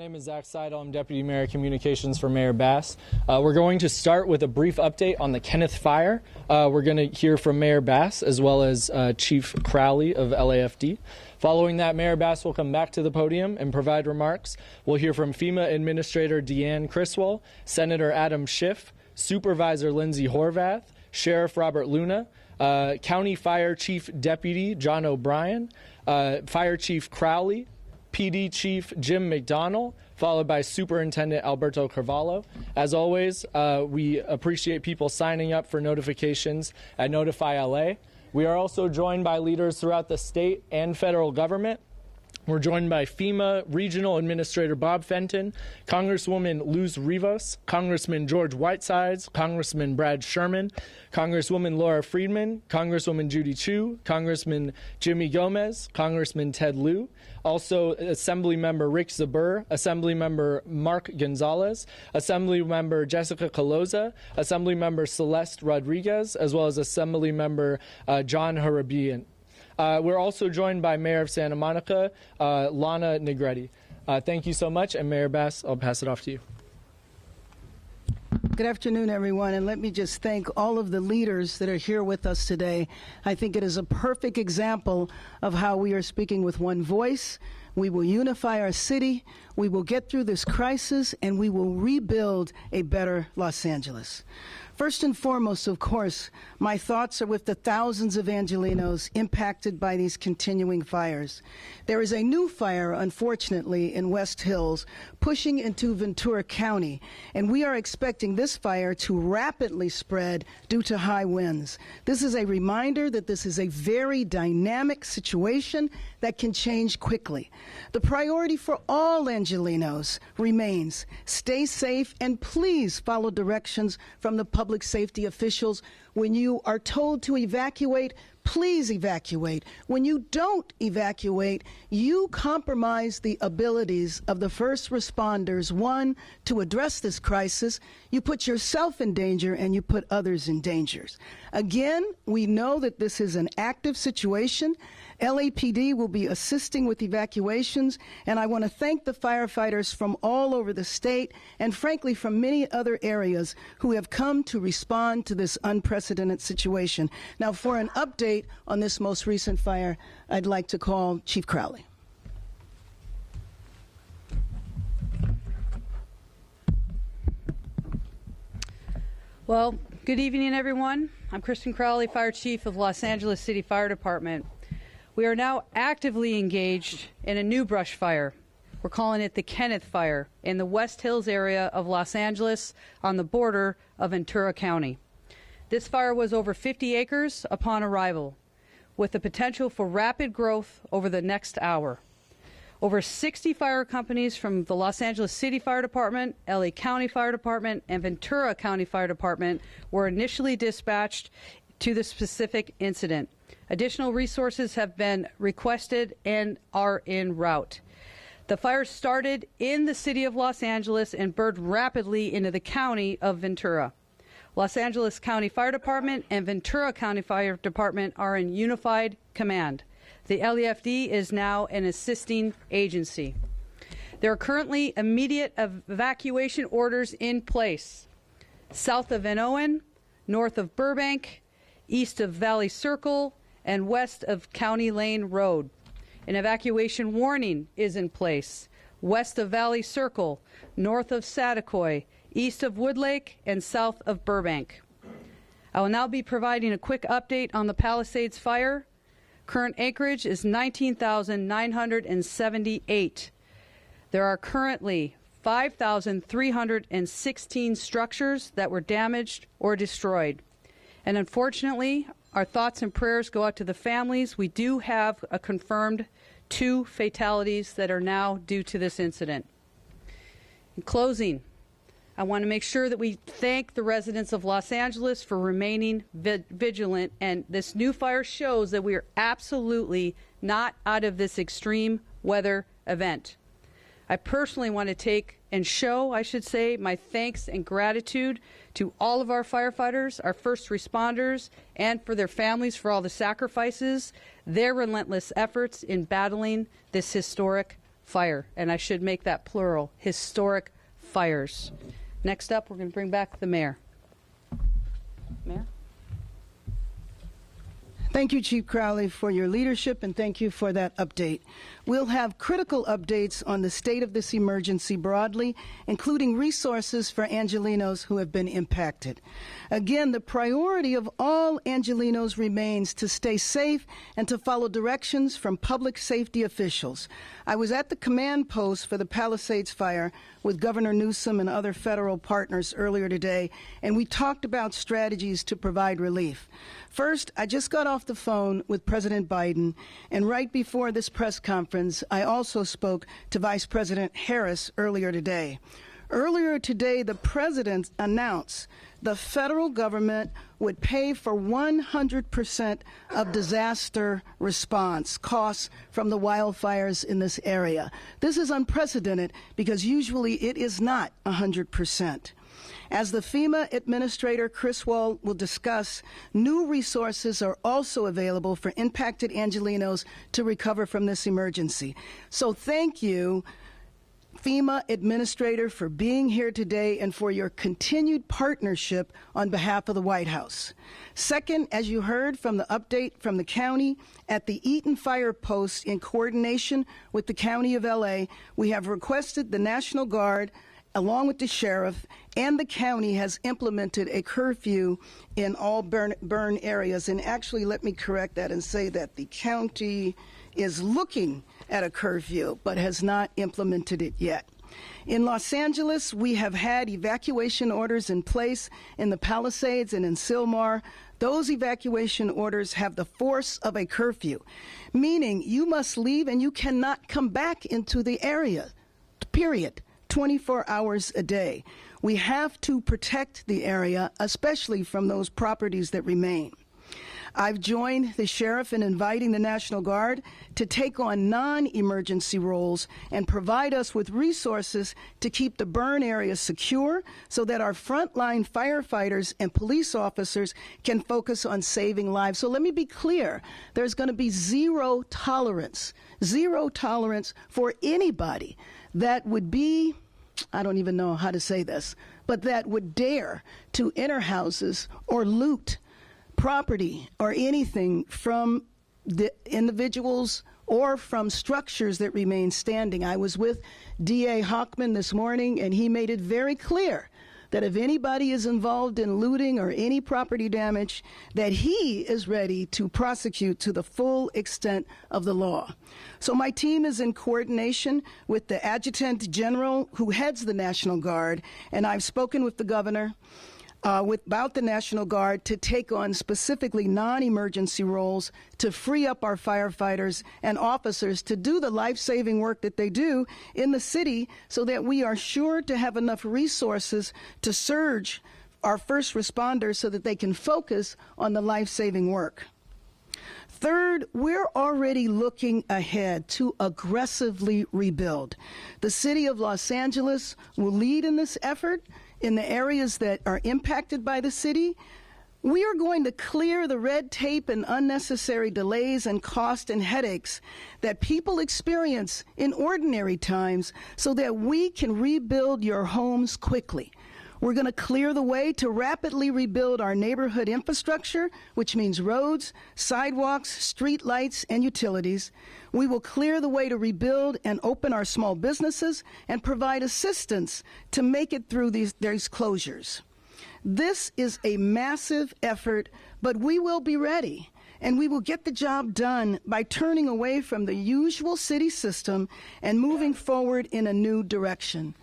name is Zach Seidel. I'm Deputy Mayor Communications for Mayor Bass. We're going to start with a brief update on the Kenneth Fire. We're going to hear from Mayor Bass as well as Chief Crowley of LAFD. Following that, Mayor Bass will come back to the podium and provide remarks. We'll hear from FEMA Administrator Deanne Criswell, Senator Adam Schiff, Supervisor Lindsay Horvath, Sheriff Robert Luna, County Fire Chief Deputy John O'Brien, Fire Chief Crowley, PD Chief Jim McDonnell, followed by Superintendent Alberto Carvalho. As always, we appreciate people signing up for notifications at Notify LA. We are also joined by leaders throughout the state and federal government. We're joined by FEMA Regional Administrator Bob Fenton, Congresswoman Luz Rivas, Congressman George Whitesides, Congressman Brad Sherman, Congresswoman Laura Friedman, Congresswoman Judy Chu, Congressman Jimmy Gomez, Congressman Ted Lieu, also Assemblymember Rick Zabur, Assemblymember Mark Gonzalez, Assemblymember Jessica Caloza, Assemblymember Celeste Rodriguez, as well as Assemblymember John Harabian. We're also joined by Mayor of Santa Monica, Lana Negretti. Thank you so much, and Mayor Bass, I'll pass it off to you. Good afternoon, everyone, and let me just thank all of the leaders that are here with us today. I think it is a perfect example of how we are speaking with one voice. We will unify our city, we will get through this crisis, and we will rebuild a better Los Angeles. First and foremost, of course, my thoughts are with the thousands of Angelenos impacted by these continuing fires. There is a new fire, unfortunately, in West Hills, pushing into Ventura County, and we are expecting this fire to rapidly spread due to high winds. This is a reminder that this is a very dynamic situation that can change quickly. The priority for all Angelenos remains stay safe and please follow directions from the public safety officials. When you are told to evacuate, please evacuate. When you don't evacuate, you compromise the abilities of the first responders, one, to address this crisis. You put yourself in danger and you put others in danger. Again, we know that this is an active situation. LAPD will be assisting with evacuations, and I want to thank the firefighters from all over the state and, frankly, from many other areas who have come to respond to this unprecedented situation. Now, for an update on this most recent fire, I'd like to call Chief Crowley. Well, good evening, everyone. I'm Kristen Crowley, Fire Chief of Los Angeles City Fire Department. We are now actively engaged in a new brush fire. We're calling it the Kenneth Fire in the West Hills area of Los Angeles on the border of Ventura County. This fire was over 50 acres upon arrival, with the potential for rapid growth over the next hour. Over 60 fire companies from the Los Angeles City Fire Department, LA County Fire Department, and Ventura County Fire Department were initially dispatched to the specific incident. Additional resources have been requested and are en route. The fire started in the city of Los Angeles and burned rapidly into the county of Ventura. Los Angeles County Fire Department and Ventura County Fire Department are in unified command. The LAFD is now an assisting agency. There are currently immediate evacuation orders in place south of Van Owen, north of Burbank, east of Valley Circle, and west of County Lane Road. An evacuation warning is in place west of Valley Circle, north of Saticoy, east of Woodlake, and south of Burbank. I will now be providing a quick update on the Palisades fire. Current acreage is 19,978. There are currently 5,316 structures that were damaged or destroyed. And unfortunately, our thoughts and prayers go out to the families. We do have a confirmed 2 fatalities that are now due to this incident. In closing, I want to make sure that we thank the residents of Los Angeles for remaining vigilant, and this new fire shows that we are absolutely not out of this extreme weather event. I personally want to take and show, I should say, my thanks and gratitude to all of our firefighters, our first responders, and for their families for all the sacrifices, their relentless efforts in battling this historic fire, and I should make that plural, historic fires. Next up, we're going to bring back the mayor. Mayor? Thank you, Chief Crowley, for your leadership, and thank you for that update. We'll have critical updates on the state of this emergency broadly, including resources for Angelenos who have been impacted. Again, the priority of all Angelenos remains to stay safe and to follow directions from public safety officials. I was at the command post for the Palisades fire with Governor Newsom and other federal partners earlier today, and we talked about strategies to provide relief. First, I just got off the phone with President Biden, and right before this press conference, I also spoke to Vice President Harris earlier today. Earlier today, the president announced the federal government would pay for 100% of disaster response costs from the wildfires in this area. This is unprecedented because usually it is not 100%. As the FEMA Administrator Chris Wall will discuss, new resources are also available for impacted Angelenos to recover from this emergency. So thank you, FEMA Administrator, for being here today and for your continued partnership on behalf of the White House. Second, as you heard from the update from the county, at the Eaton Fire Post in coordination with the County of LA, we have requested the National Guard, along with the sheriff, and the county has implemented a curfew in all burn areas. And actually, let me correct that and say that the county is looking at a curfew, but has not implemented it yet. In Los Angeles, we have had evacuation orders in place in the Palisades and in Sylmar. Those evacuation orders have the force of a curfew, meaning you must leave and you cannot come back into the area, period. 24 hours a day. We have to protect the area, especially from those properties that remain. I've joined the sheriff in inviting the National Guard to take on non-emergency roles and provide us with resources to keep the burn area secure so that our frontline firefighters and police officers can focus on saving lives. So let me be clear, there's going to be zero tolerance for anybody that would be, I don't even know how to say this, but that would dare to enter houses or loot property or anything from the individuals or from structures that remain standing. I was with D.A. Hochman this morning, and he made it very clear that if anybody is involved in looting or any property damage, that he is ready to prosecute to the full extent of the law. So my team is in coordination with the Adjutant General who heads the National Guard, and I've spoken with the governor about the National Guard to take on specifically non-emergency roles to free up our firefighters and officers to do the life-saving work that they do in the city so that we are sure to have enough resources to surge our first responders so that they can focus on the life-saving work. Third, we're already looking ahead to aggressively rebuild. The city of Los Angeles will lead in this effort. In the areas that are impacted by the city, we are going to clear the red tape and unnecessary delays and cost and headaches that people experience in ordinary times so that we can rebuild your homes quickly. We're going to clear the way to rapidly rebuild our neighborhood infrastructure, which means roads, sidewalks, street lights, and utilities. We will clear the way to rebuild and open our small businesses and provide assistance to make it through these closures. This is a massive effort, but we will be ready. And we will get the job done by turning away from the usual city system and moving forward in a new direction.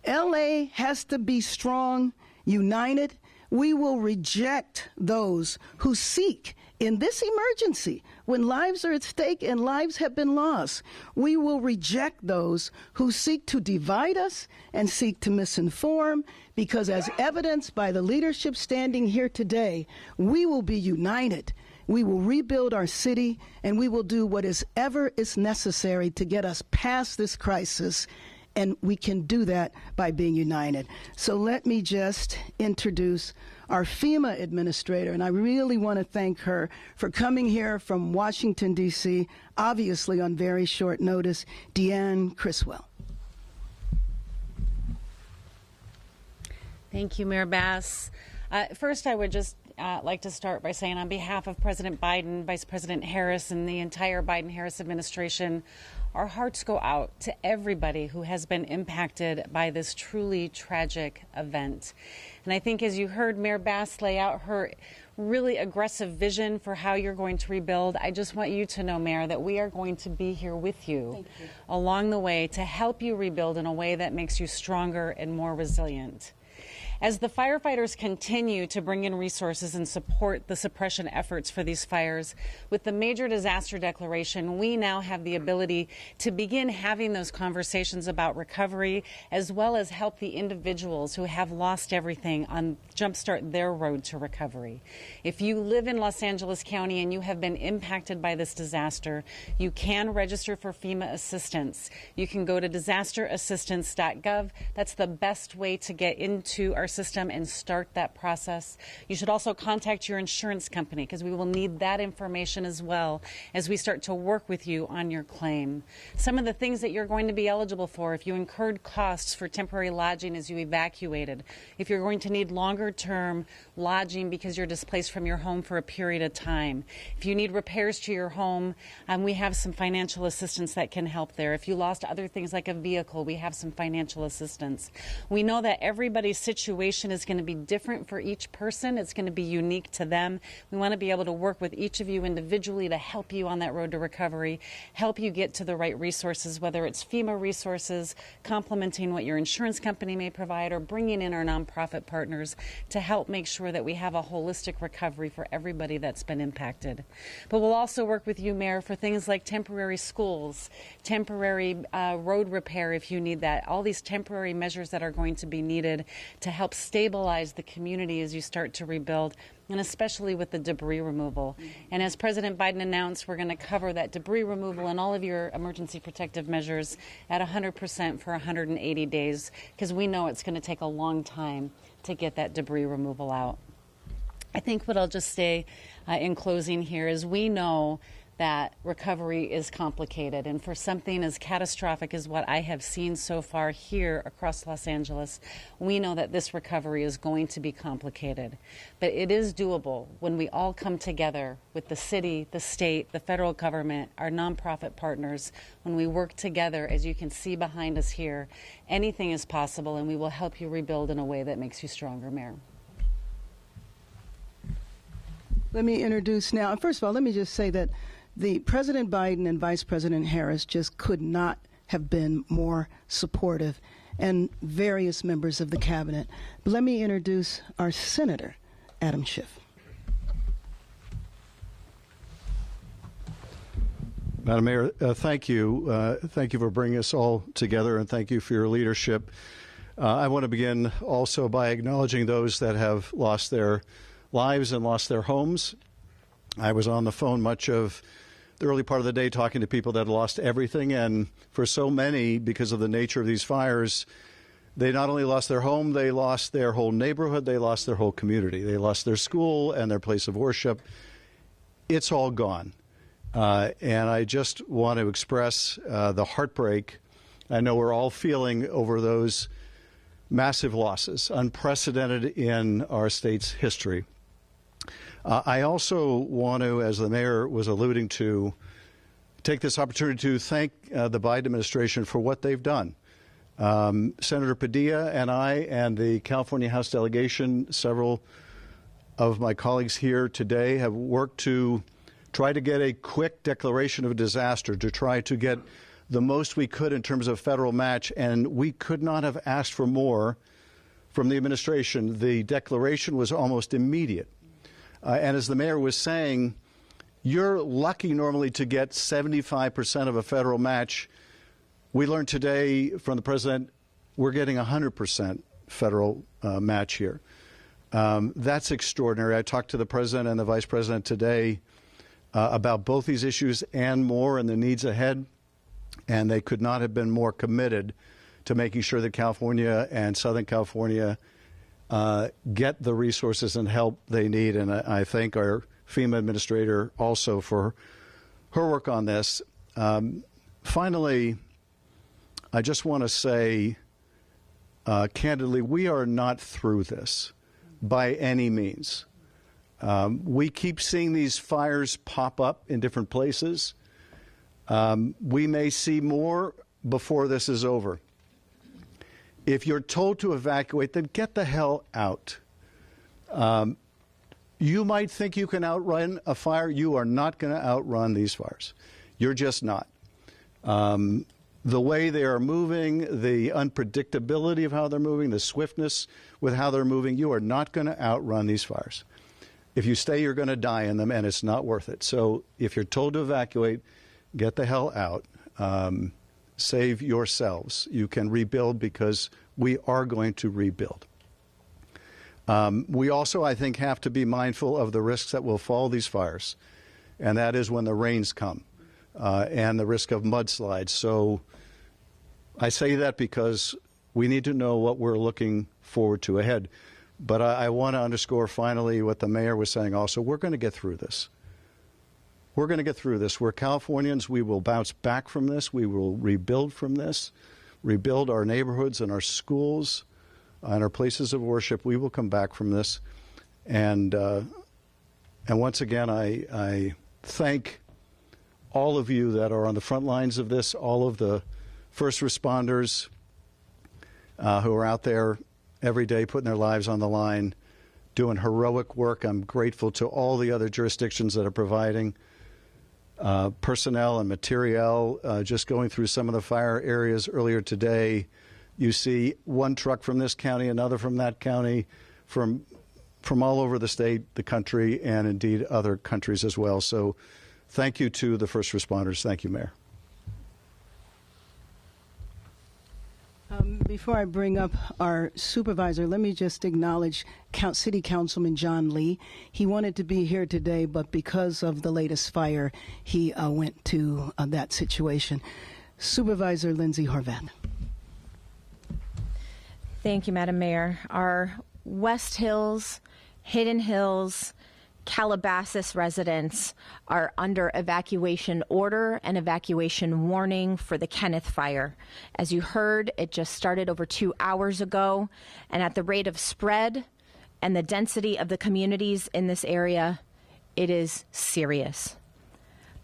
LA has to be strong, united. We will reject those who seek, in this emergency, when lives are at stake and lives have been lost, we will reject those who seek to divide us and seek to misinform, because as evidenced by the leadership standing here today, we will be united. We will rebuild our city, and we will do whatever is necessary to get us past this crisis and we can do that by being united. So let me just introduce our FEMA administrator, and I really want to thank her for coming here from Washington, D.C., obviously on very short notice, Deanne Criswell. Thank you, Mayor Bass. First, I would just like to start by saying on behalf of President Biden, Vice President Harris, and the entire Biden-Harris administration, our hearts go out to everybody who has been impacted by this truly tragic event. And I think as you heard Mayor Bass lay out her really aggressive vision for how you're going to rebuild, I just want you to know, Mayor, that we are going to be here with you along the way to help you rebuild in a way that makes you stronger and more resilient. As the firefighters continue to bring in resources and support the suppression efforts for these fires, with the major disaster declaration, we now have the ability to begin having those conversations about recovery, as well as help the individuals who have lost everything on jumpstart their road to recovery. If you live in Los Angeles County and you have been impacted by this disaster, you can register for FEMA assistance. You can go to disasterassistance.gov. That's the best way to get into our system and start that process. You should also contact your insurance company because we will need that information as well as we start to work with you on your claim. Some of the things that you're going to be eligible for: if you incurred costs for temporary lodging as you evacuated, if you're going to need longer term lodging because you're displaced from your home for a period of time, if you need repairs to your home, we have some financial assistance that can help there. If you lost other things like a vehicle, we have some financial assistance. We know that everybody's situation is going to be different for each person. It's going to be unique to them. We want to be able to work with each of you individually to help you on that road to recovery, help you get to the right resources, whether it's FEMA resources, complementing what your insurance company may provide, or bringing in our nonprofit partners to help make sure that we have a holistic recovery for everybody that's been impacted. But we'll also work with you, Mayor, for things like temporary schools, temporary road repair if you need that, all these temporary measures that are going to be needed to help stabilize the community as you start to rebuild, and especially with the debris removal. And as President Biden announced, we're going to cover that debris removal and all of your emergency protective measures at 100% for 180 days, because we know it's going to take a long time to get that debris removal out. I think what I'll just say in closing here is we know that recovery is complicated, and for something as catastrophic as what I have seen so far here across Los Angeles, we know that this recovery is going to be complicated. But it is doable when we all come together with the city, the state, the federal government, our nonprofit partners. When we work together, as you can see behind us here, anything is possible, and we will help you rebuild in a way that makes you stronger, Mayor. Let me introduce now, and first of all, let me just say that the President Biden and Vice President Harris just could not have been more supportive, and various members of the cabinet. But let me introduce our Senator, Adam Schiff. Madam Mayor, thank you. Thank you for bringing us all together, and thank you for your leadership. I want to begin also by acknowledging those that have lost their lives and lost their homes. I was on the phone much of the early part of the day talking to people that had lost everything, and for so many, because of the nature of these fires, they not only lost their home, they lost their whole neighborhood, they lost their whole community. They lost their school and their place of worship. It's all gone. And I just want to express the heartbreak I know we're all feeling over those massive losses, unprecedented in our state's history. I also want to, as the mayor was alluding to, take this opportunity to thank the Biden administration for what they've done. Senator Padilla and I and the California House delegation, several of my colleagues here today, have worked to try to get a quick declaration of a disaster, to try to get the most we could in terms of federal match, and we could not have asked for more from the administration. The declaration was almost immediate. And as the mayor was saying, you're lucky normally to get 75% of a federal match. We learned today from the president we're getting 100% federal match here. That's extraordinary. I talked to the president and the vice president today about both these issues and more and the needs ahead, and they could not have been more committed to making sure that California and Southern California get the resources and help they need. And I thank our FEMA administrator also for her work on this. Finally, I just want to say candidly, we are not through this by any means. We keep seeing these fires pop up in different places. We may see more before this is over. If you're told to evacuate, then get the hell out. You might think you can outrun a fire. You are not going to outrun these fires. You're just not. The way they are moving, the unpredictability of how they're moving, the swiftness with how they're moving, you are not going to outrun these fires. If you stay, you're going to die in them, and it's not worth it. So if you're told to evacuate, get the hell out. Save yourselves. You can rebuild because we are going to rebuild. We also, I think, have to be mindful of the risks that will follow these fires, and that is when the rains come and the risk of mudslides. So I say that because we need to know what we're looking forward to ahead. But I want to underscore finally what the mayor was saying also. We're going to get through this. We're going to get through this. We're Californians. We will bounce back from this. We will rebuild from this, rebuild our neighborhoods and our schools and our places of worship. We will come back from this. And once again, I thank all of you that are on the front lines of this, all of the first responders who are out there every day putting their lives on the line, doing heroic work. I'm grateful to all the other jurisdictions that are providing personnel and materiel. Just going through some of the fire areas earlier today, you see one truck from this county, another from that county, from all over the state, the country, and indeed other countries as well. So thank you to the first responders. Thank you, Mayor. Before I bring up our supervisor, let me just acknowledge City Councilman John Lee. He wanted to be here today, but because of the latest fire, he went to that situation. Supervisor Lindsay Horvath. Thank you, Madam Mayor. Our West Hills, Hidden Hills, Calabasas residents are under evacuation order and evacuation warning for the Kenneth Fire. As you heard, it just started over 2 hours ago, and at the rate of spread and the density of the communities in this area, it is serious.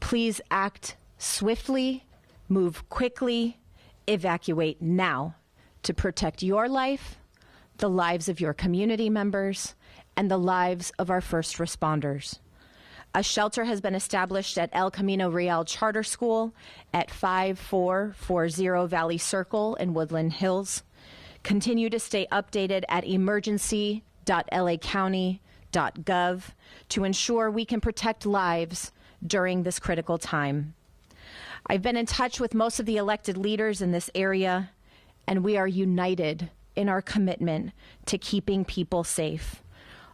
Please act swiftly, move quickly, evacuate now to protect your life, the lives of your community members, and the lives of our first responders. A shelter has been established at El Camino Real Charter School at 5440 Valley Circle in Woodland Hills. Continue to stay updated at emergency.lacounty.gov to ensure we can protect lives during this critical time. I've been in touch with most of the elected leaders in this area, and we are united in our commitment to keeping people safe.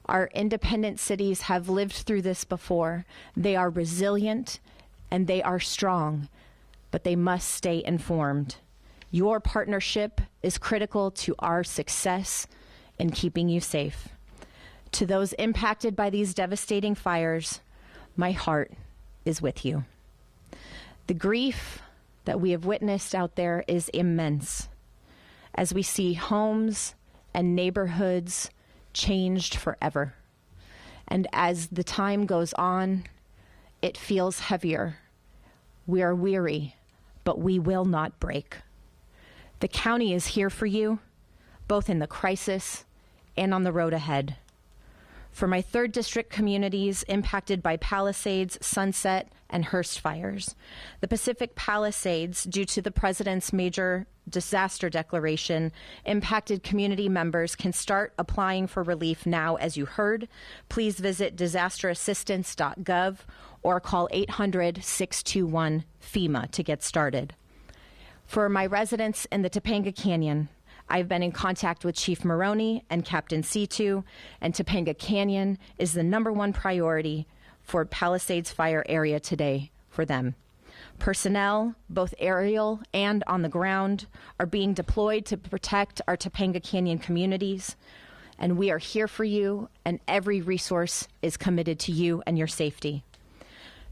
Our independent cities have lived through this before. They are resilient and they are strong, but they must stay informed. Your partnership is critical to our success in keeping you safe. To those impacted by these devastating fires, my heart is with you. The grief that we have witnessed out there is immense as we see homes and neighborhoods changed forever. And as the time goes on, it feels heavier. We are weary, but we will not break. The county is here for you, both in the crisis and on the road ahead. For my 3rd District communities impacted by Palisades, Sunset, and Hearst fires, the Pacific Palisades, due to the President's major disaster declaration, impacted community members can start applying for relief now. As you heard, please visit disasterassistance.gov or call 800-621-FEMA to get started. For my residents in the Topanga Canyon, I've been in contact with Chief Maroney and Captain C2, and Topanga Canyon is the #1 priority for Palisades Fire area today for them. Personnel, both aerial and on the ground, are being deployed to protect our Topanga Canyon communities, and we are here for you, and every resource is committed to you and your safety.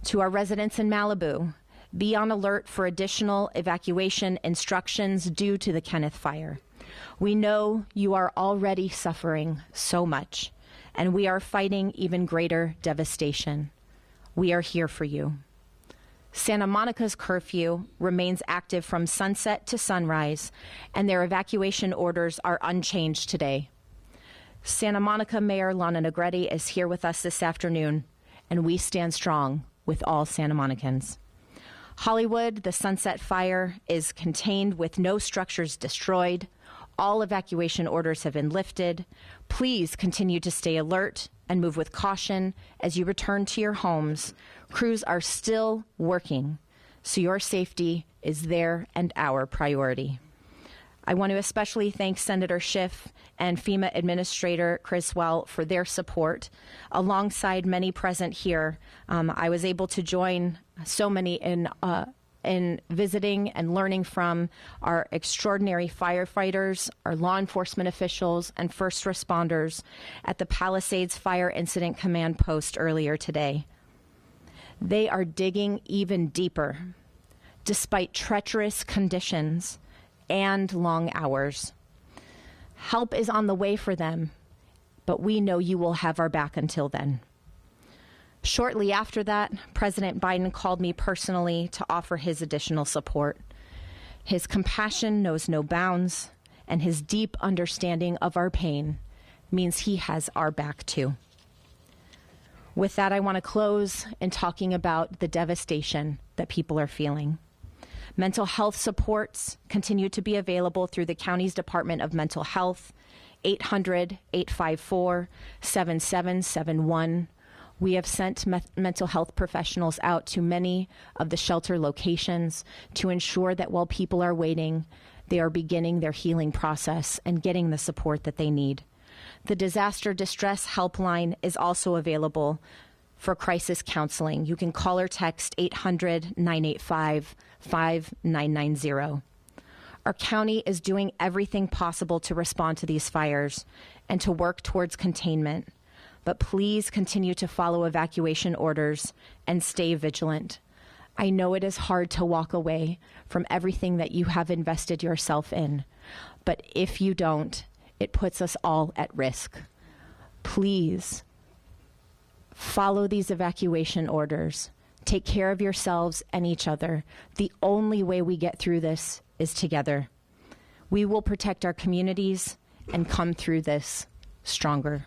To our residents in Malibu, be on alert for additional evacuation instructions due to the Kenneth Fire. We know you are already suffering so much, and we are fighting even greater devastation. We are here for you. Santa Monica's curfew remains active from sunset to sunrise, and their evacuation orders are unchanged today. Santa Monica Mayor Lana Negretti is here with us this afternoon, and we stand strong with all Santa Monicans. Hollywood, the Sunset Fire, is contained with no structures destroyed. All evacuation orders have been lifted. Please continue to stay alert and move with caution as you return to your homes. Crews are still working, so your safety is their and our priority. I want to especially thank Senator Schiff and FEMA Administrator Criswell for their support. Alongside many present here, I was able to join so many in visiting and learning from our extraordinary firefighters, our law enforcement officials, and first responders at the Palisades Fire Incident Command Post earlier today. They are digging even deeper, despite treacherous conditions and long hours. Help is on the way for them, but we know you will have our back until then. Shortly after that, President Biden called me personally to offer his additional support. His compassion knows no bounds, and his deep understanding of our pain means he has our back too. With that, I want to close in talking about the devastation that people are feeling. Mental health supports continue to be available through the county's Department of Mental Health, 800-854-7771. We have sent mental health professionals out to many of the shelter locations to ensure that while people are waiting, they are beginning their healing process and getting the support that they need. The Disaster Distress Helpline is also available for crisis counseling. You can call or text 800-985-5990. Our county is doing everything possible to respond to these fires and to work towards containment. But please continue to follow evacuation orders and stay vigilant. I know it is hard to walk away from everything that you have invested yourself in, but if you don't, it puts us all at risk. Please follow these evacuation orders. Take care of yourselves and each other. The only way we get through this is together. We will protect our communities and come through this stronger.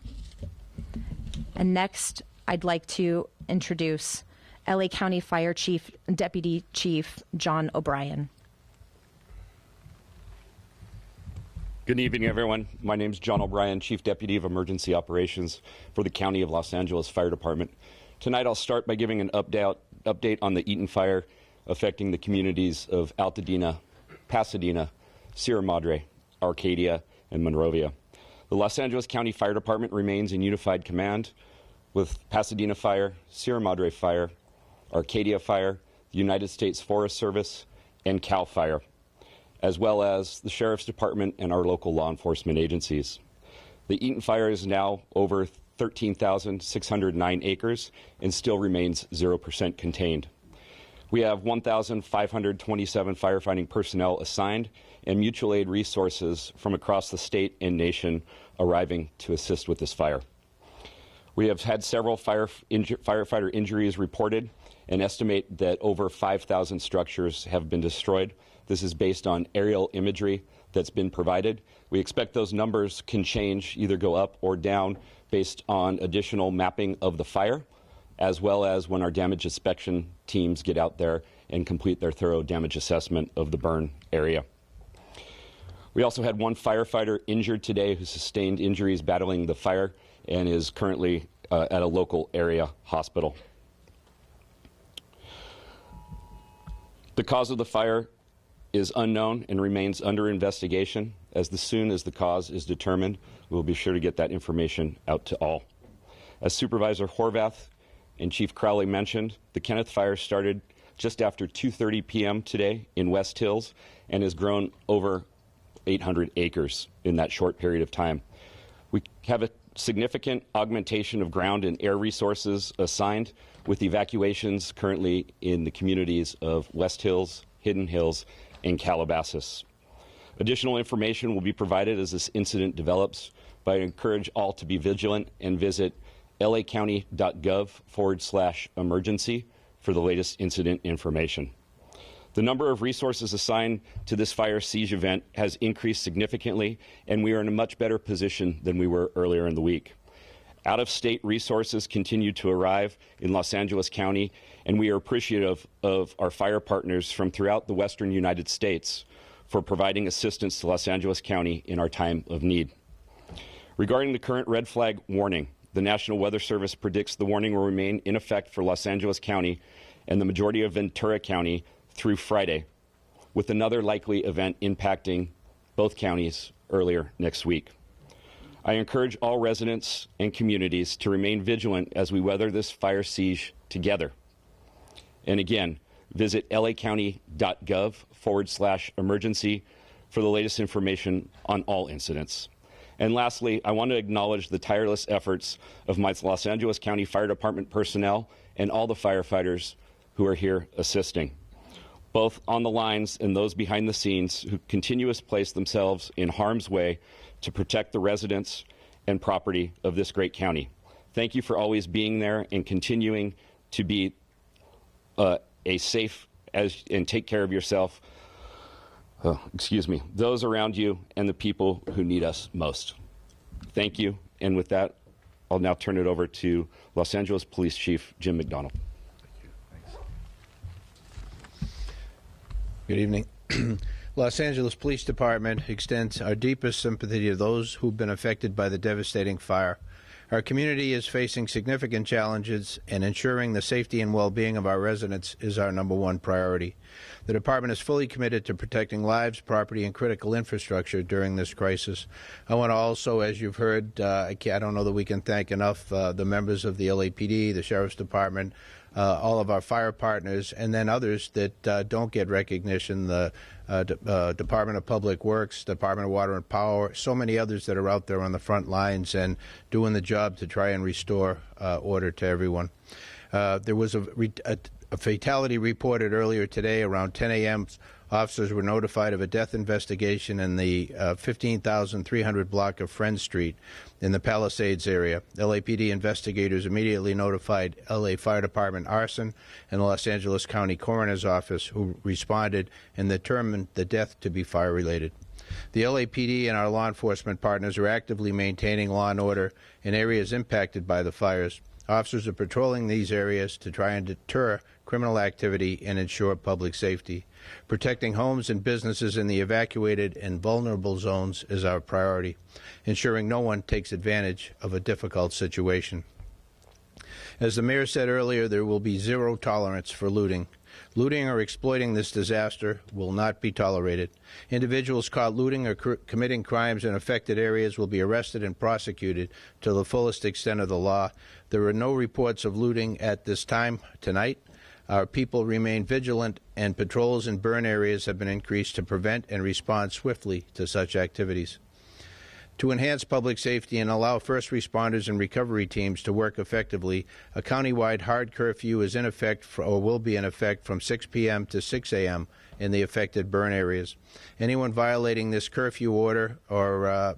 And next, I'd like to introduce LA County Fire Chief, Deputy Chief John O'Brien. Good evening, everyone. My name is John O'Brien, Chief Deputy of Emergency Operations for the County of Los Angeles Fire Department. Tonight, I'll start by giving an update on the Eaton Fire affecting the communities of Altadena, Pasadena, Sierra Madre, Arcadia, and Monrovia. The Los Angeles County Fire Department remains in unified command with Pasadena Fire, Sierra Madre Fire, Arcadia Fire, the United States Forest Service, and CAL FIRE, as well as the Sheriff's Department and our local law enforcement agencies. The Eaton Fire is now over 13,609 acres and still remains 0% contained. We have 1,527 firefighting personnel assigned and mutual aid resources from across the state and nation arriving to assist with this fire. We have had several firefighter injuries reported and estimate that over 5,000 structures have been destroyed. This is based on aerial imagery that's been provided. We expect those numbers can change, either go up or down, based on additional mapping of the fire, as well as when our damage inspection teams get out there and complete their thorough damage assessment of the burn area. We also had one firefighter injured today who sustained injuries battling the fire and is currently at a local area hospital. The cause of the fire is unknown and remains under investigation. As soon as the cause is determined, we'll be sure to get that information out to all. As Supervisor Horvath and Chief Crowley mentioned, the Kenneth Fire started just after 2:30 p.m. today in West Hills and has grown over 800 acres in that short period of time. We have a significant augmentation of ground and air resources assigned, with evacuations currently in the communities of West Hills, Hidden Hills, and Calabasas. Additional information will be provided as this incident develops, but I encourage all to be vigilant and visit lacounty.gov/emergency for the latest incident information. The number of resources assigned to this fire siege event has increased significantly, and we are in a much better position than we were earlier in the week. Out-of-state resources continue to arrive in Los Angeles County, and we are appreciative of our fire partners from throughout the western United States for providing assistance to Los Angeles County in our time of need. Regarding the current red flag warning, the National Weather Service predicts the warning will remain in effect for Los Angeles County and the majority of Ventura County through Friday, with another likely event impacting both counties earlier next week. I encourage all residents and communities to remain vigilant as we weather this fire siege together. And again, visit lacounty.gov/emergency for the latest information on all incidents. And lastly, I want to acknowledge the tireless efforts of my Los Angeles County Fire Department personnel and all the firefighters who are here assisting, both on the lines and those behind the scenes who continue to place themselves in harm's way to protect the residents and property of this great county. Thank you for always being there and continuing to be a safe and take care of yourself, those around you and the people who need us most. Thank you. And with that, I'll now turn it over to Los Angeles Police Chief Jim McDonald. Good evening. Los Angeles Police Department extends our deepest sympathy to those who've been affected by the devastating fire. Our community is facing significant challenges, and ensuring the safety and well-being of our residents is our #1 priority. The department is fully committed to protecting lives, property, and critical infrastructure during this crisis. I want to also, as you've heard, I don't know that we can thank enough the members of the LAPD, the Sheriff's Department, all of our fire partners, and then others that don't get recognition, the Department of Public Works, Department of Water and Power, so many others that are out there on the front lines and doing the job to try and restore order to everyone. There was a fatality reported earlier today around 10 a.m. Officers were notified of a death investigation in the 15,300 block of Friend Street in the Palisades area. LAPD investigators immediately notified LA Fire Department arson and the Los Angeles County Coroner's Office, who responded and determined the death to be fire-related. The LAPD and our law enforcement partners are actively maintaining law and order in areas impacted by the fires. Officers are patrolling these areas to try and deter criminal activity and ensure public safety. Protecting homes and businesses in the evacuated and vulnerable zones is our priority, ensuring no one takes advantage of a difficult situation. As the mayor said earlier, there will be zero tolerance for looting. Looting or exploiting this disaster will not be tolerated. Individuals caught looting or committing crimes in affected areas will be arrested and prosecuted to the fullest extent of the law. There are no reports of looting at this time tonight. Our people remain vigilant, and patrols in burn areas have been increased to prevent and respond swiftly to such activities. To enhance public safety and allow first responders and recovery teams to work effectively, a countywide hard curfew is in effect or will be in effect from 6 p.m. to 6 a.m. in the affected burn areas. Anyone violating this curfew order or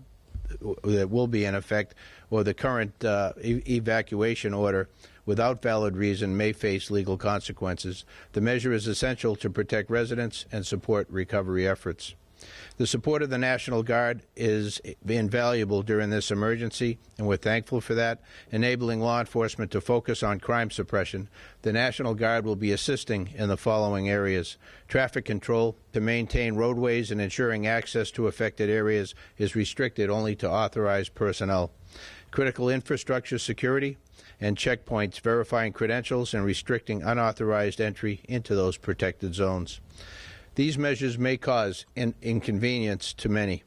that will be in effect, or the current evacuation order without valid reason may face legal consequences. The measure is essential to protect residents and support recovery efforts. The support of the National Guard is invaluable during this emergency, and we're thankful for that, enabling law enforcement to focus on crime suppression. The National Guard will be assisting in the following areas. Traffic control to maintain roadways and ensuring access to affected areas is restricted only to authorized personnel. Critical infrastructure security and checkpoints verifying credentials and restricting unauthorized entry into those protected zones. These measures may cause inconvenience to many,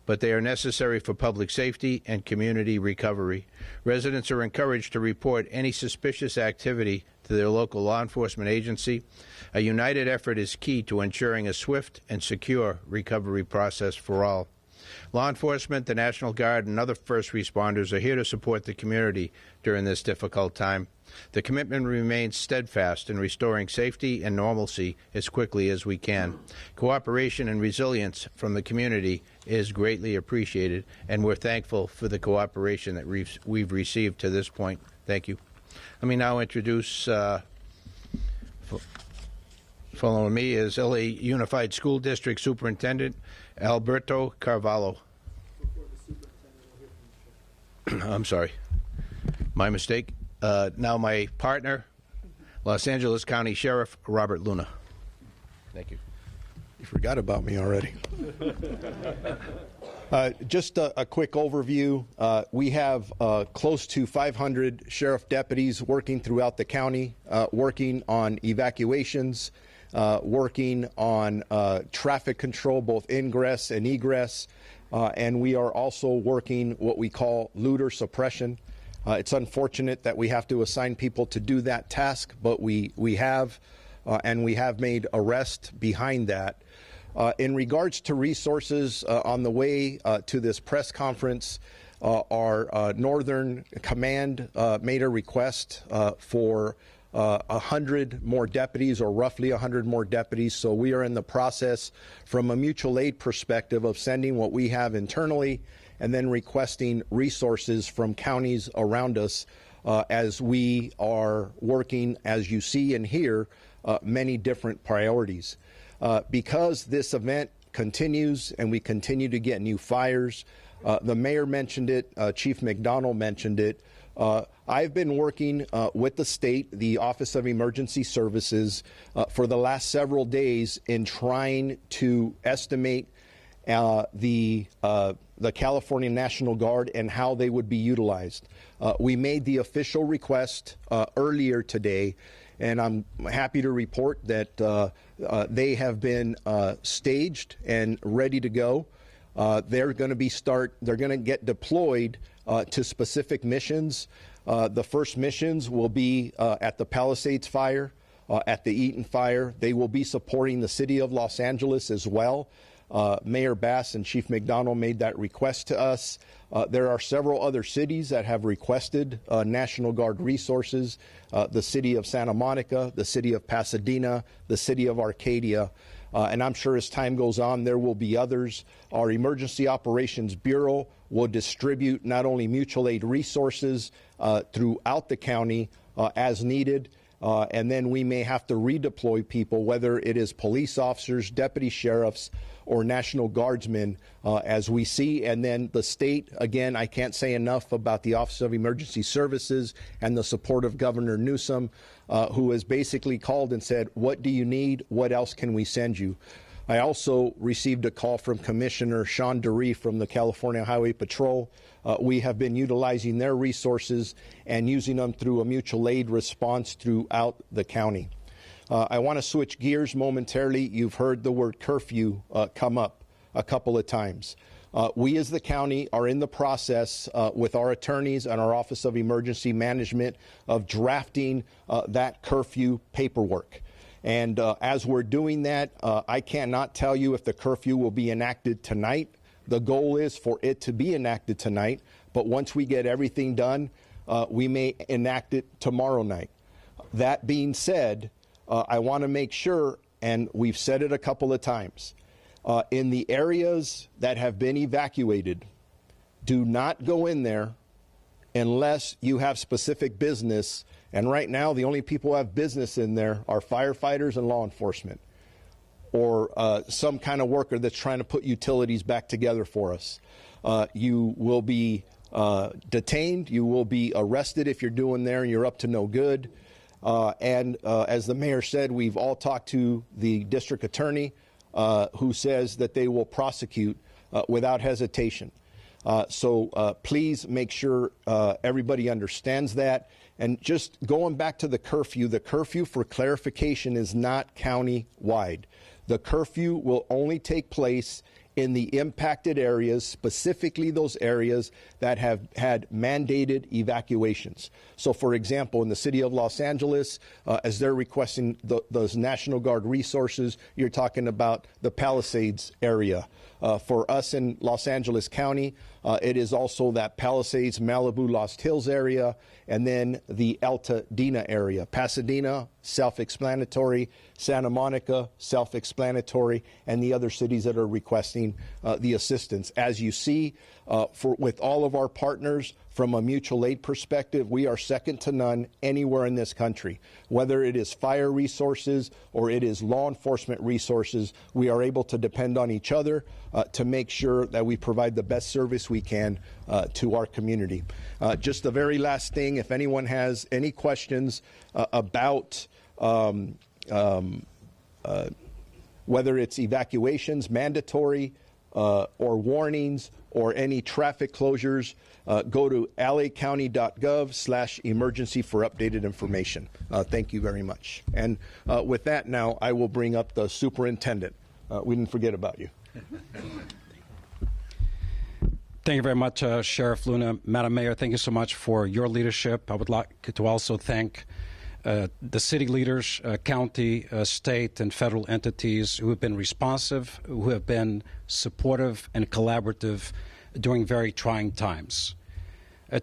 but they are necessary for public safety and community recovery. Residents are encouraged to report any suspicious activity to their local law enforcement agency. A united effort is key to ensuring a swift and secure recovery process for all. Law enforcement, the National Guard, and other first responders are here to support the community during this difficult time. The commitment remains steadfast in restoring safety and normalcy as quickly as we can. Cooperation and resilience from the community is greatly appreciated, and we're thankful for the cooperation that we've received to this point. Thank you. Let me now introduce, following me is LA Unified School District Superintendent Alberto Carvalho. I'm sorry. My mistake. Now my partner, Los Angeles County Sheriff Robert Luna. Thank you. You forgot about me already. Just a quick overview. We have close to 500 sheriff deputies working throughout the county, working on evacuations, working on traffic control, both ingress and egress, and we are also working what we call looter suppression. It's unfortunate that we have to assign people to do that task, but we have, and we have made arrests behind that. In regards to resources, on the way to this press conference, our Northern Command made a request for 100 more deputies, or roughly 100 more deputies. So we are in the process, from a mutual aid perspective, of sending what we have internally and then requesting resources from counties around us as we are working, as you see and hear, many different priorities. Because this event continues and we continue to get new fires, the mayor mentioned it, Chief McDonald mentioned it. I've been working with the state, the Office of Emergency Services, for the last several days in trying to estimate the California National Guard and how they would be utilized. We made the official request earlier today, and I'm happy to report that they have been staged and ready to go. They're going to get deployed to specific missions. The first missions will be at the Palisades Fire, at the Eaton Fire. They will be supporting the city of Los Angeles as well. Mayor Bass and Chief McDonald made that request to us. There are several other cities that have requested National Guard resources, the city of Santa Monica, the city of Pasadena, the city of Arcadia, and I'm sure as time goes on there will be others. Our Emergency Operations Bureau will distribute not only mutual aid resources throughout the county as needed, and then we may have to redeploy people, whether it is police officers, deputy sheriffs, or National Guardsmen, as we see. And then the state, again, I can't say enough about the Office of Emergency Services and the support of Governor Newsom, who has basically called and said, what do you need? What else can we send you? I also received a call from Commissioner Sean DeRee from the California Highway Patrol. We have been utilizing their resources and using them through a mutual aid response throughout the county. I want to switch gears momentarily. You've heard the word curfew come up a couple of times. We as the county are in the process with our attorneys and our Office of Emergency Management of drafting that curfew paperwork. And as we're doing that, I cannot tell you if the curfew will be enacted tonight. The goal is for it to be enacted tonight, but once we get everything done, we may enact it tomorrow night. That being said, I want to make sure, and we've said it a couple of times, in the areas that have been evacuated, do not go in there unless you have specific business. And right now, the only people who have business in there are firefighters and law enforcement, or some kind of worker that's trying to put utilities back together for us. You will be detained. You will be arrested if you're doing there and you're up to no good. And as the mayor said, we've all talked to the district attorney who says that they will prosecute without hesitation. So please make sure everybody understands that. And just going back to the curfew for clarification is not county-wide. The curfew will only take place in the impacted areas, specifically those areas that have had mandated evacuations. So, for example, in the city of Los Angeles, as they're requesting those National Guard resources, you're talking about the Palisades area. For us in Los Angeles County, it is also that Palisades, Malibu, Lost Hills area, and then the Altadena area. Pasadena, self-explanatory. Santa Monica, self-explanatory. And the other cities that are requesting the assistance. As you see, with all of our partners, from a mutual aid perspective, we are second to none anywhere in this country. Whether it is fire resources or it is law enforcement resources, we are able to depend on each other to make sure that we provide the best service we can to our community. Just the very last thing, if anyone has any questions about whether it's evacuations, mandatory, or warnings, or any traffic closures, go to lacounty.gov/emergency for updated information. Thank you very much. And with that now, I will bring up the superintendent. We didn't forget about you. Thank you very much, Sheriff Luna. Madam Mayor, thank you so much for your leadership. I would like to also thank the city leaders, county, state, and federal entities who have been responsive, who have been supportive and collaborative during very trying times.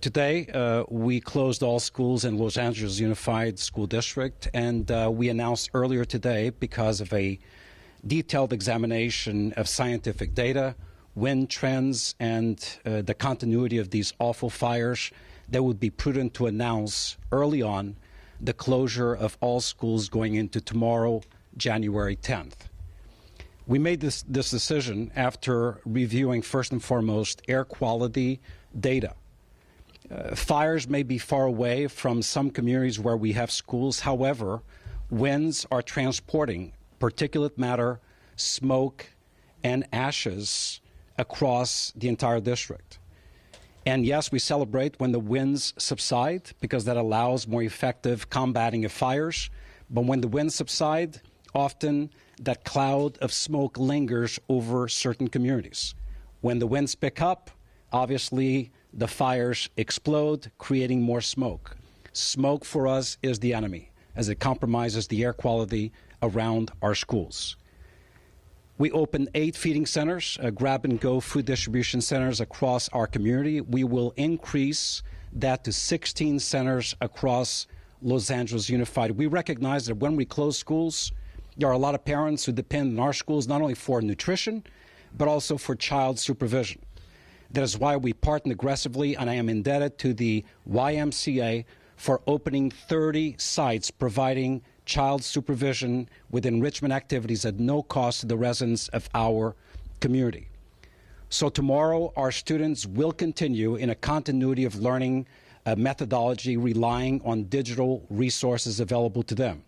Today, we closed all schools in Los Angeles Unified School District, and we announced earlier today, because of a detailed examination of scientific data, wind trends, and the continuity of these awful fires, that it would be prudent to announce early on the closure of all schools going into tomorrow, January 10th. We made this decision after reviewing, first and foremost, air quality data. Fires may be far away from some communities where we have schools. However, winds are transporting particulate matter, smoke, and ashes across the entire district. And yes, we celebrate when the winds subside, because that allows more effective combating of fires. But when the winds subside, often that cloud of smoke lingers over certain communities. When the winds pick up, obviously the fires explode, creating more smoke. Smoke for us is the enemy, as it compromises the air quality around our schools. We opened 8 feeding centers, grab-and-go food distribution centers across our community. We will increase that to 16 centers across Los Angeles Unified. We recognize that when we close schools, there are a lot of parents who depend on our schools not only for nutrition, but also for child supervision. That is why we partner aggressively, and I am indebted to the YMCA for opening 30 sites providing child supervision with enrichment activities at no cost to the residents of our community. So tomorrow, our students will continue in a continuity of learning methodology relying on digital resources available to them.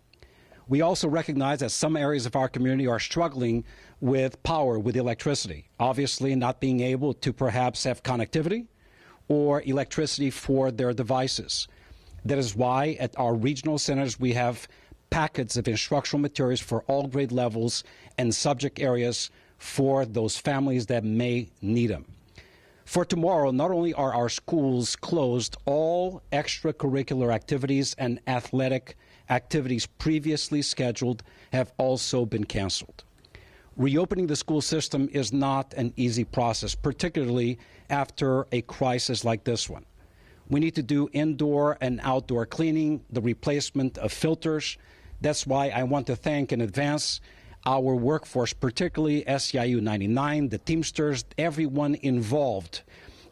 We also recognize that some areas of our community are struggling with power, with electricity, obviously not being able to perhaps have connectivity or electricity for their devices. That is why at our regional centers we have packets of instructional materials for all grade levels and subject areas for those families that may need them. For tomorrow, not only are our schools closed, all extracurricular activities and athletic activities previously scheduled have also been canceled. Reopening the school system is not an easy process, particularly after a crisis like this one. We need to do indoor and outdoor cleaning, the replacement of filters. That's why I want to thank in advance our workforce, particularly SEIU 99, the Teamsters, everyone involved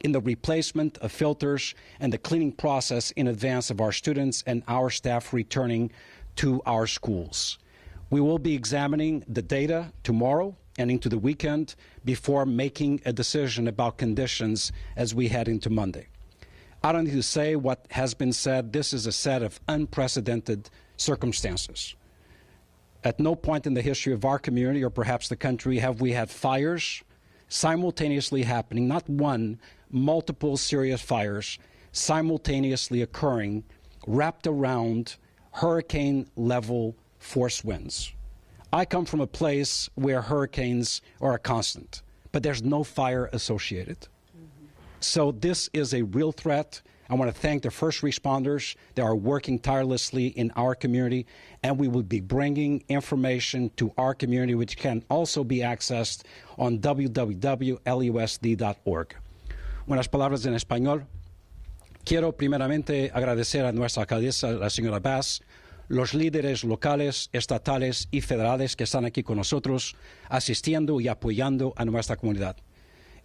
in the replacement of filters and the cleaning process in advance of our students and our staff returning to our schools. We will be examining the data tomorrow and into the weekend before making a decision about conditions as we head into Monday. I don't need to say what has been said. This is a set of unprecedented circumstances. At no point in the history of our community, or perhaps the country, have we had fires simultaneously happening, not one, multiple serious fires simultaneously occurring, wrapped around hurricane-level force winds. I come from a place where hurricanes are a constant, but there's no fire associated. So this is a real threat. I want to thank the first responders that are working tirelessly in our community, and we will be bringing information to our community, which can also be accessed on www.lusd.org. Unas palabras en español. Quiero primeramente agradecer a nuestra alcaldesa, la señora Bass, los líderes locales, estatales y federales que están aquí con nosotros, asistiendo y apoyando a nuestra comunidad.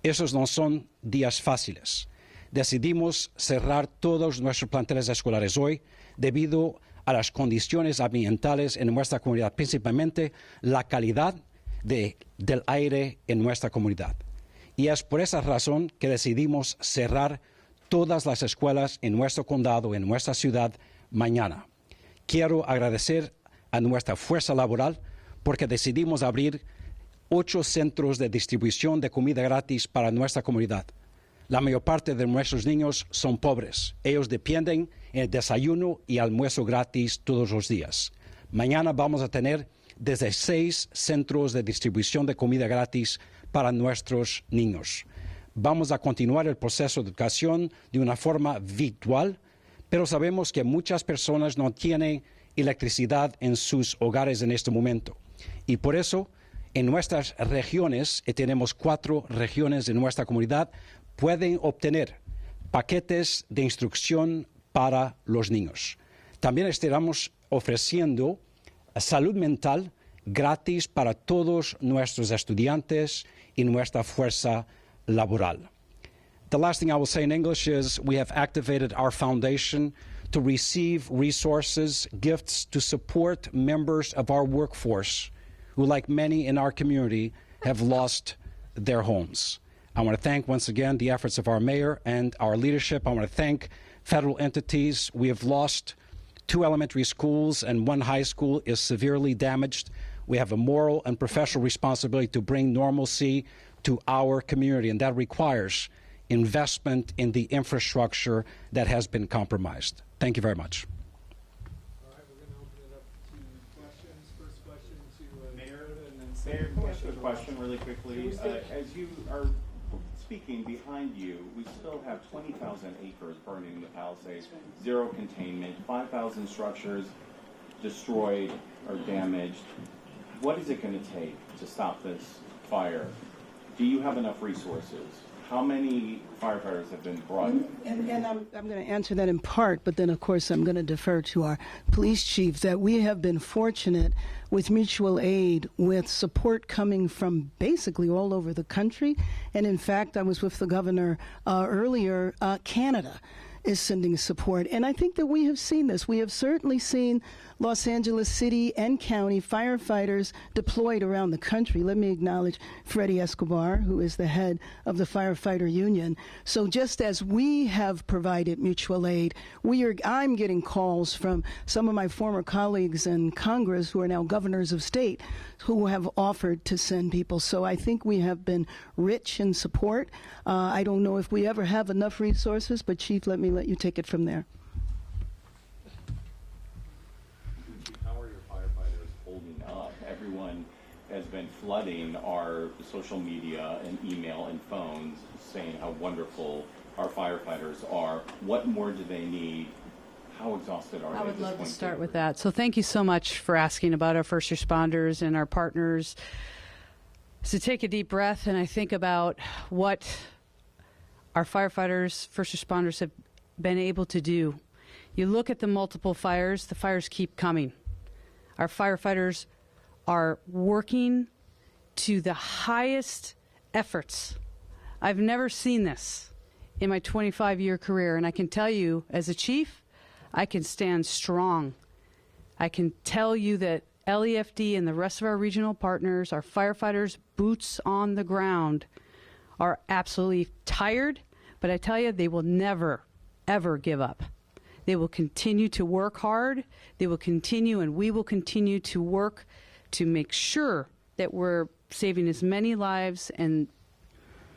Esos no son días fáciles. Decidimos cerrar todos nuestros planteles escolares hoy debido a las condiciones ambientales en nuestra comunidad, principalmente la calidad del aire en nuestra comunidad. Y es por esa razón que decidimos cerrar todas las escuelas en nuestro condado, en nuestra ciudad, mañana. Quiero agradecer a nuestra fuerza laboral porque decidimos abrir 8 centros de distribución de comida gratis para nuestra comunidad. La mayor parte de nuestros niños son pobres. Ellos dependen del desayuno y almuerzo gratis todos los días. Mañana vamos a tener desde 6 centros de distribución de comida gratis para nuestros niños. Vamos a continuar el proceso de educación de una forma virtual, pero sabemos que muchas personas no tienen electricidad en sus hogares en este momento. Y por eso, en nuestras regiones, y tenemos 4 regiones en nuestra comunidad, pueden obtener paquetes de instrucción para los niños. También estaremos ofreciendo salud mental gratis para todos nuestros estudiantes y nuestra fuerza laboral. The last thing I will say in English is we have activated our foundation to receive resources, gifts to support members of our workforce who, like many in our community, have lost their homes. I want to thank once again the efforts of our mayor and our leadership. I want to thank federal entities. We have lost 2 elementary schools and 1 high school is severely damaged. We have a moral and professional responsibility to bring normalcy to our community, and that requires investment in the infrastructure that has been compromised. Thank you very much. All right, we're going to open it up to questions. First question to Mayor, and then Mayor, can I ask a question really quickly? As you are speaking behind you, we still have 20,000 acres burning in the Palisades, 0 containment, 5,000 structures destroyed or damaged. What is it going to take to stop this fire? Do you have enough resources? How many firefighters have been brought in? And I'm going to answer that in part, but then, of course, I'm going to defer to our police chief that we have been fortunate with mutual aid, with support coming from basically all over the country. And, in fact, I was with the governor earlier. Canada is sending support. And I think that we have seen this. We have certainly seen Los Angeles City and County firefighters deployed around the country. Let me acknowledge Freddie Escobar, who is the head of the firefighter union. So just as we have provided mutual aid, I'm getting calls from some of my former colleagues in Congress who are now governors of state who have offered to send people. So I think we have been rich in support. I don't know if we ever have enough resources, but Chief, let you take it from there. How are your firefighters holding up? Everyone has been flooding our social media and email and phones saying how wonderful our firefighters are. What more do they need? How exhausted are they? I would love to start with that. So thank you so much for asking about our first responders and our partners. So take a deep breath, and I think about what our firefighters, first responders have been able to do. You look at the multiple fires, the fires keep coming. Our firefighters are working to the highest efforts. I've never seen this in my 25-year career, and I can tell you, as a chief, I can stand strong. I can tell you that LEFD and the rest of our regional partners, our firefighters, boots on the ground, are absolutely tired, but I tell you, they will never, ever give up. They will continue to work hard. They will continue, and we will continue to work to make sure that we're saving as many lives and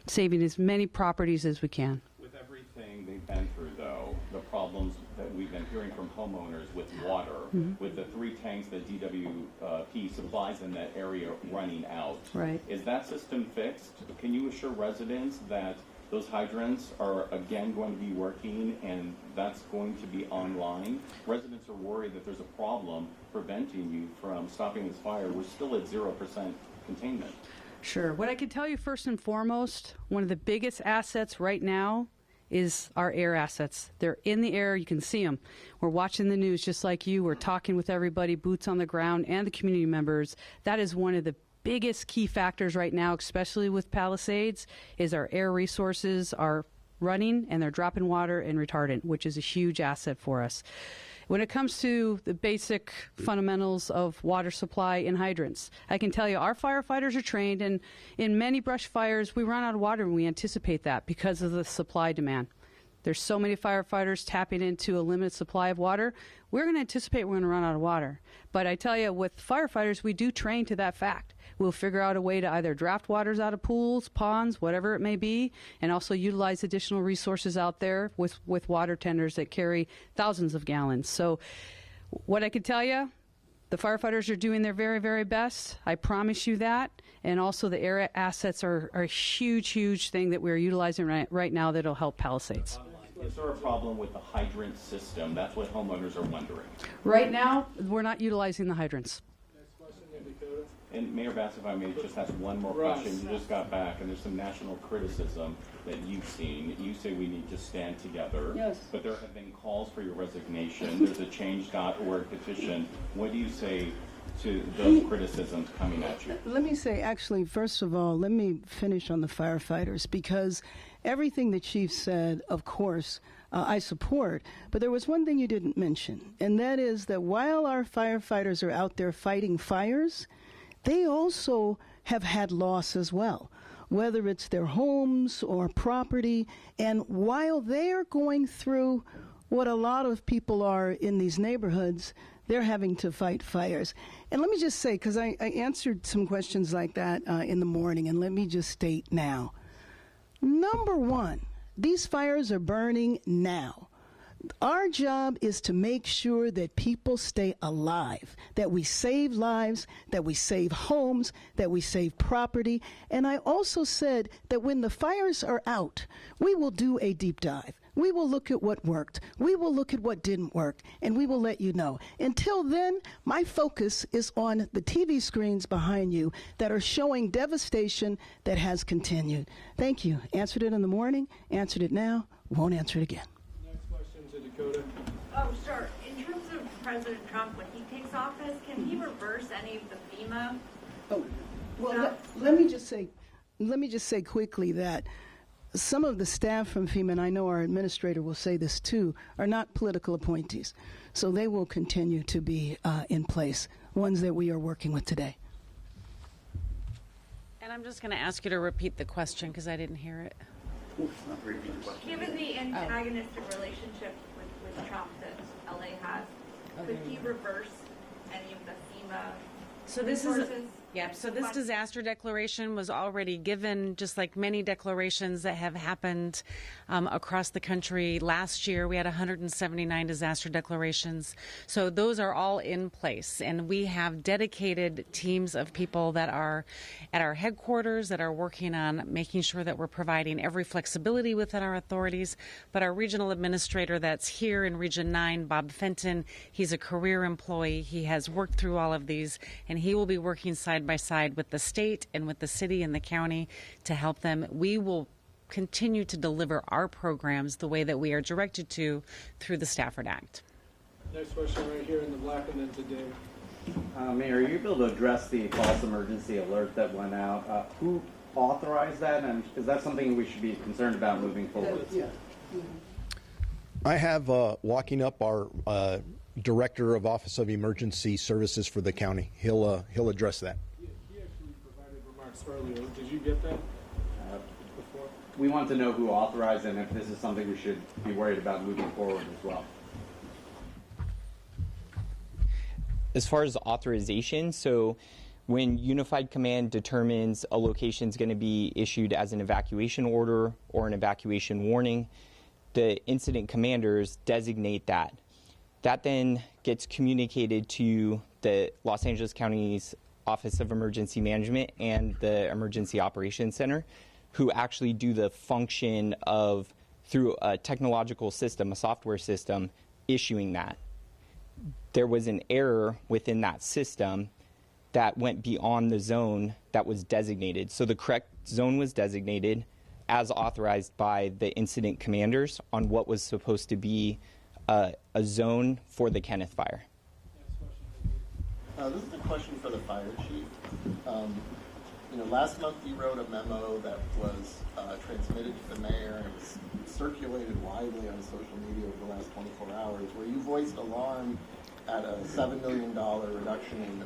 saving as many properties as we can. With everything they've been through, though, the problems that we've been hearing from homeowners with water, with the 3 tanks that DWP supplies in that area running out. Right. Is that system fixed? Can you assure residents that those hydrants are again going to be working and that's going to be online? Residents are worried that there's a problem preventing you from stopping this fire. We're still at 0% containment. Sure. What I can tell you first and foremost, one of the biggest assets right now is our air assets. They're in the air. You can see them. We're watching the news just like you. We're talking with everybody, boots on the ground, and the community members. That is one of the biggest key factors right now, especially with Palisades, is our air resources are running and they're dropping water and retardant, which is a huge asset for us. When it comes to the basic fundamentals of water supply and hydrants, I can tell you our firefighters are trained, and in many brush fires, we run out of water, and we anticipate that because of the supply demand. There's so many firefighters tapping into a limited supply of water. We're going to anticipate we're going to run out of water. But I tell you, with firefighters, we do train to that fact. We'll figure out a way to either draft waters out of pools, ponds, whatever it may be, and also utilize additional resources out there with water tenders that carry thousands of gallons. So what I can tell you, the firefighters are doing their very, very best. I promise you that. And also the air assets are a huge, huge thing that we're utilizing right now that will help Palisades. Is there a problem with the hydrant system? That's what homeowners are wondering. Right now, we're not utilizing the hydrants. And Mayor Bass, if I may just ask one more question. You just got back, and there's some national criticism that you've seen. You say we need to stand together. Yes. But there have been calls for your resignation. There's a change.org petition. What do you say to those criticisms coming at you? Let me say, actually, first of all, let me finish on the firefighters, because everything the chief said, of course, I support. But there was one thing you didn't mention, and that is that while our firefighters are out there fighting fires, they also have had loss as well, whether it's their homes or property. And while they're going through what a lot of people are in these neighborhoods, they're having to fight fires. And let me just say, because I answered some questions like that in the morning, and let me just state now. Number one, these fires are burning now. Our job is to make sure that people stay alive, that we save lives, that we save homes, that we save property. And I also said that when the fires are out, we will do a deep dive. We will look at what worked. We will look at what didn't work, and we will let you know. Until then, my focus is on the TV screens behind you that are showing devastation that has continued. Thank you. Answered it in the morning, answered it now, won't answer it again. Dakota. Oh, sure. In terms of President Trump, when he takes office, can he reverse any of the FEMA? Oh, well, let me just say quickly that some of the staff from FEMA, and I know our administrator will say this too, are not political appointees. So they will continue to be in place, ones that we are working with today. And I'm just going to ask you to repeat the question because I didn't hear it. Given the antagonistic relationship with Trump that LA has, could he reverse any of the FEMA resources? So this disaster declaration was already given, just like many declarations that have happened across the country. Last year, we had 179 disaster declarations. So those are all in place. And we have dedicated teams of people that are at our headquarters that are working on making sure that we're providing every flexibility within our authorities. But our regional administrator that's here in Region 9, Bob Fenton, he's a career employee. He has worked through all of these, and he will be working side by side with the state and with the city and the county to help them. We will continue to deliver our programs the way that we are directed to through the Stafford Act. Next question right here in the black, and then to Dave. Mayor, are you able to address the false emergency alert that went out? Who authorized that, and is that something we should be concerned about moving forward? Yeah. I have walking up our Director of Office of Emergency Services for the county. He'll address that. He actually provided remarks earlier. Did you get that before? We want to know who authorized it and if this is something we should be worried about moving forward as well. As far as authorization, so when Unified Command determines a location is going to be issued as an evacuation order or an evacuation warning, the incident commanders designate that That then gets communicated to the Los Angeles County's Office of Emergency Management and the Emergency Operations Center, who actually do the function of, through a technological system, a software system, issuing that. There was an error within that system that went beyond the zone that was designated. So the correct zone was designated as authorized by the incident commanders on what was supposed to be a zone for the Kenneth Fire. This is a question for the fire chief. Last month you wrote a memo that was transmitted to the mayor, and it was circulated widely on social media over the last 24 hours, where you voiced alarm at a $7 million reduction in,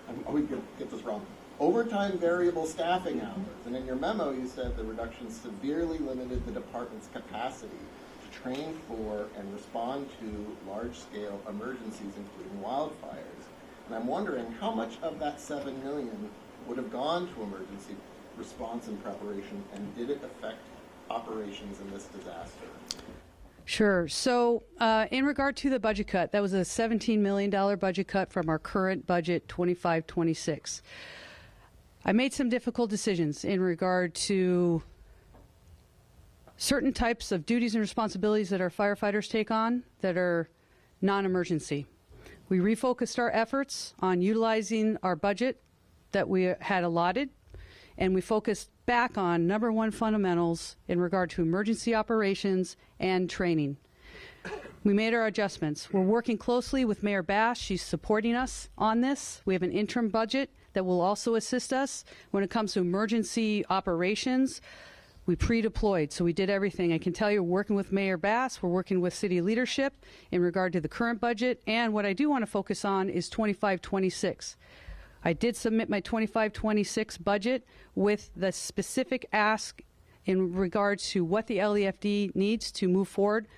I'm always going to get this wrong, overtime variable staffing hours. And in your memo you said the reduction severely limited the department's capacity to train for and respond to large-scale emergencies, including wildfires. And I'm wondering how much of that $7 million would have gone to emergency response and preparation, and did it affect operations in this disaster? Sure. So in regard to the budget cut, that was a $17 million budget cut from our current budget, 25-26. I made some difficult decisions in regard to certain types of duties and responsibilities that our firefighters take on that are non-emergency. We refocused our efforts on utilizing our budget that we had allotted, and we focused back on number one fundamentals in regard to emergency operations and training. We made our adjustments. We're working closely with Mayor Bass. She's supporting us on this. We have an interim budget that will also assist us when it comes to emergency operations. We pre-deployed, so we did everything. I can tell you, we're working with Mayor Bass, we're working with city leadership in regard to the current budget, and what I do want to focus on is 25-26. I did submit my 25-26 budget with the specific ask in regards to what the LEFD needs to move forward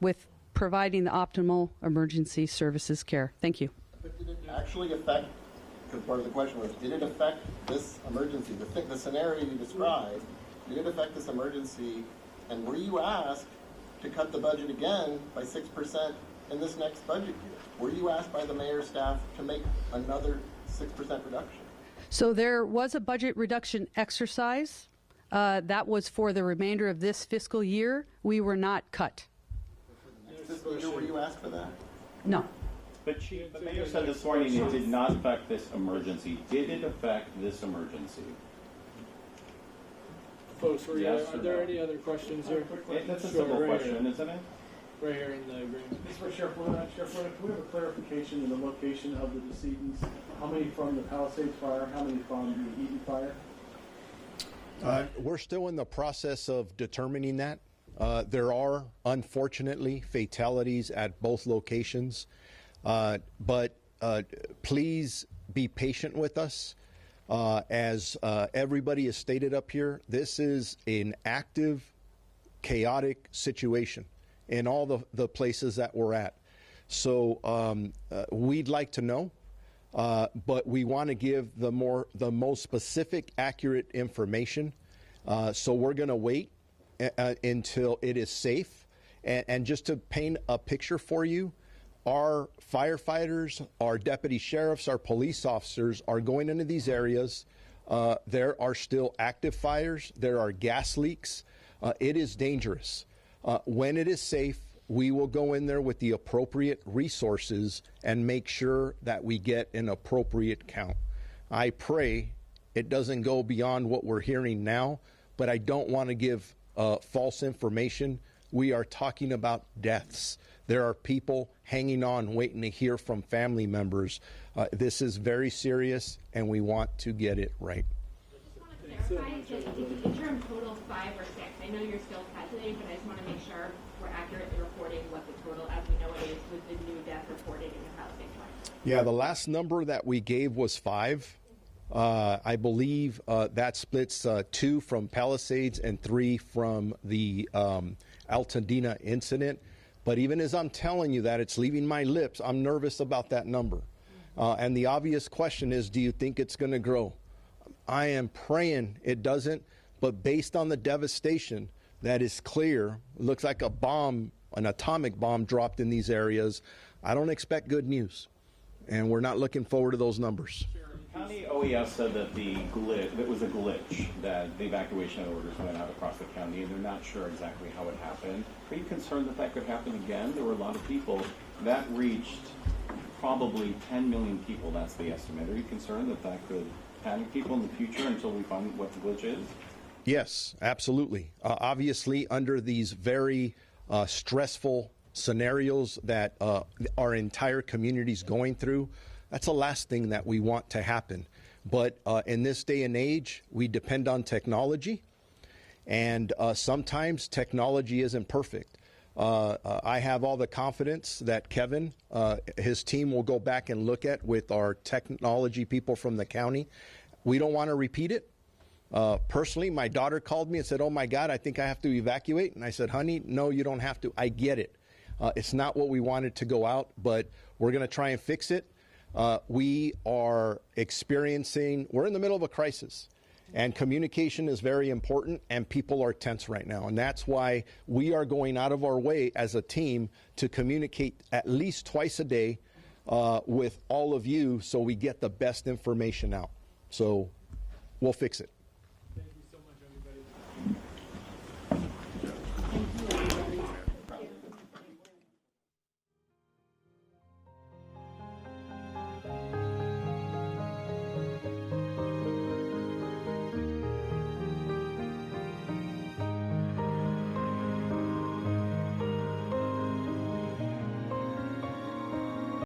with providing the optimal emergency services care. Thank you. But did it actually affect, because part of the question was, did it affect this emergency, the scenario you described, did it affect this emergency, and were you asked to cut the budget again by 6% in this next budget year? Were you asked by the mayor's staff to make another 6% reduction? So there was a budget reduction exercise. That was for the remainder of this fiscal year. We were not cut. Next fiscal year, were you asked for that? No. But Chief, the mayor said this morning it did not affect this emergency. Did it affect this emergency? Folks, Yes are or there no? any other questions here? That's a Sure, simple right question, here. isn't it? Right here in the agreement. This is for Sheriff Luna. Sheriff Luna, can we have a clarification in the location of the decedents? How many from the Palisades fire? How many from the Eaton fire? We're still in the process of determining that. There are, unfortunately, fatalities at both locations. But please be patient with us. As everybody has stated up here, this is an active, chaotic situation in all the places that we're at. So we'd like to know, but we want to give the most specific, accurate information. So we're going to wait until it is safe. And just to paint a picture for you, our firefighters, our deputy sheriffs, our police officers are going into these areas. There are still active fires. There are gas leaks. It is dangerous. When it is safe, we will go in there with the appropriate resources and make sure that we get an appropriate count. I pray it doesn't go beyond what we're hearing now, but I don't want to give false information. We are talking about deaths. There are people hanging on, waiting to hear from family members. This is very serious, and we want to get it right. I just want to clarify, just the interim total 5 or 6. I know you're still calculating, but I just want to make sure we're accurately reporting what the total, as we know it is, with the new death reported in the Palisades fire. Yeah, the last number that we gave was 5. I believe that splits 2 from Palisades and 3 from the Altadena incident. But even as I'm telling you that, it's leaving my lips, I'm nervous about that number. And the obvious question is, do you think it's going to grow? I am praying it doesn't, but based on the devastation, that is clear. It looks like a bomb an atomic bomb dropped in these areas, I don't expect good news. And we're not looking forward to those numbers. County OES said that it was a glitch, that the evacuation orders went out across the county, and they're not sure exactly how it happened. Are you concerned that that could happen again? There were a lot of people. That reached probably 10 million people, that's the estimate. Are you concerned that that could panic people in the future until we find what the glitch is? Yes, absolutely. Obviously, under these very stressful scenarios that our entire community is going through, that's the last thing that we want to happen. But in this day and age, we depend on technology, and sometimes technology isn't perfect. I have all the confidence that Kevin, his team will go back and look at with our technology people from the county. We don't want to repeat it. Personally, my daughter called me and said, "Oh my God, I think I have to evacuate." And I said, "Honey, no, you don't have to. I get it. It's not what we wanted to go out, but we're going to try and fix it." We're in the middle of a crisis, and communication is very important, and people are tense right now. And that's why we are going out of our way as a team to communicate at least twice a day with all of you so we get the best information out. So we'll fix it.